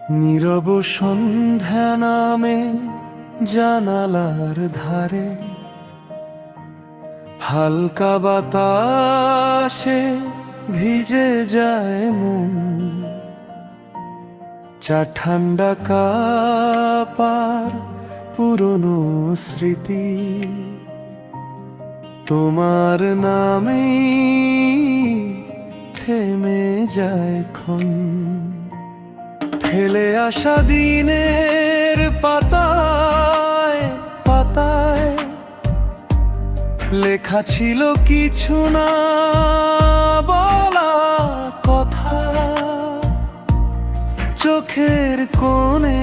নীরব সন্ধ্যা নামে জানালার ধারে হালকা বাতাসে ভিজে যায় মন। চা ঠান্ডা কাপার পুরনো স্মৃতি তোমার নামেই থেমে যায় ক্ষণ। ফেলে আসা দিনের পাতায় পাতায় লেখা ছিল কিছু না বলা কথা। চোখের কোণে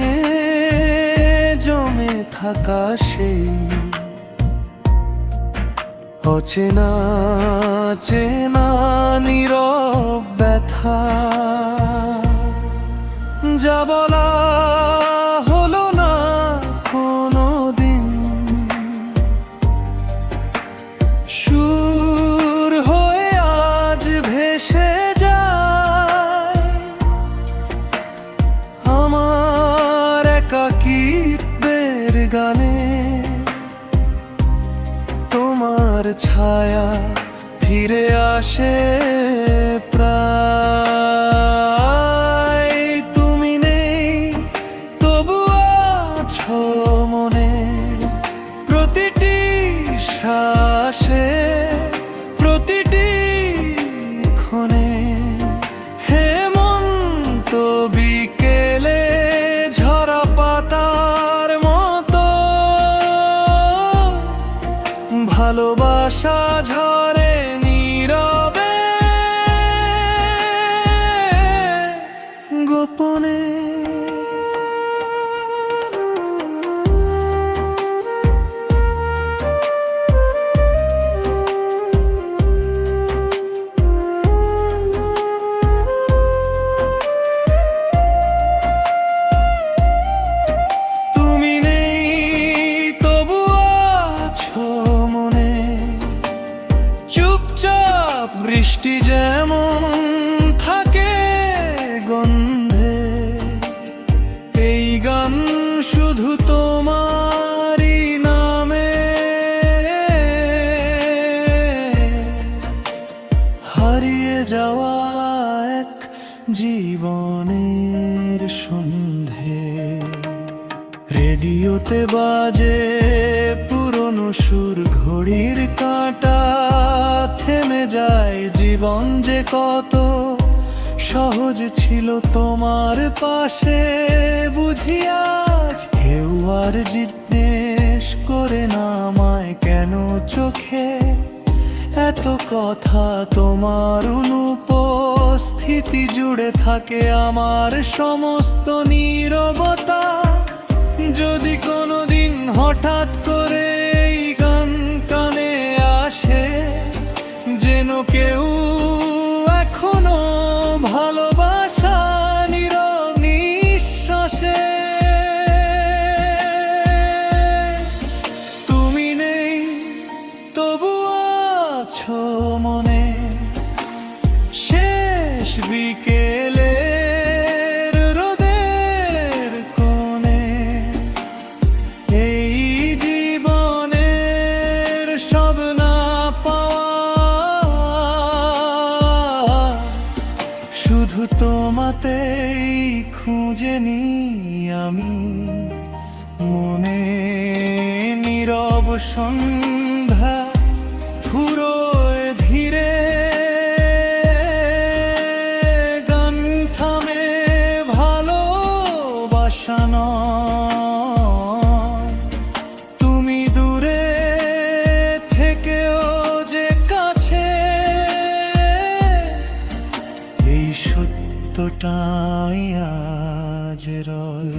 জমে থাকা সেই অচেনা চেনা নীরব ব্যথা। যা বলা হলো না কোনো দিন, সুর হয়ে আজ ভেসে যায় আমার একাকিত্বের গানে। তোমার ছায়া ফিরে আসে প্রায়। তুমি নেই তবু আছো মনে, প্রতিটি শ্বাসে প্রতিটি ক্ষণে। হেমন্ত বিকেলে ঝরা পাতার মতো ভালোবাসা ঝরে নীরবে গোপনে। তুমি নেই তবু আছো মনে, চুপচাপ বৃষ্টি যেমন থাকে গন্ধে। এই গান শুধু তোমারই নামে, হারিয়ে যাওয়া এক জীবনের সন্ধে। রেডিওতে বাজে পুরনো সুর, ঘড়ির কাঁটা থেমে যায়। জীবন যে কত সহজ ছিল তোমার পাশে, বুঝি আজ কেউ আর জিজ্ঞেস করে না আমায় কেন চোখে এত কথা। তোমার অনুপস্থিতি জুড়ে থাকে আমার সমস্ত নীরবতা। যদি কোনোদিন হঠাৎ করে এই গান কানে আসে, যেন কেউ এখনো ভালোবাসা নীরব নিঃশ্বাসে। তুমি নেই তবু আছো মনে, শেষ বিকেলের রোদের কোণে। এই জীবনের সব না পাওয়া শুধু তোমাতেই খুঁজে নিই আমি মনে। নীরব সন্ধ্যা ফুরোয় ধীরে, গান থামে ভালোবাসা নয়। তুমি দূরে থেকেও যে কাছে, এই সত্যটাই আজ রয়।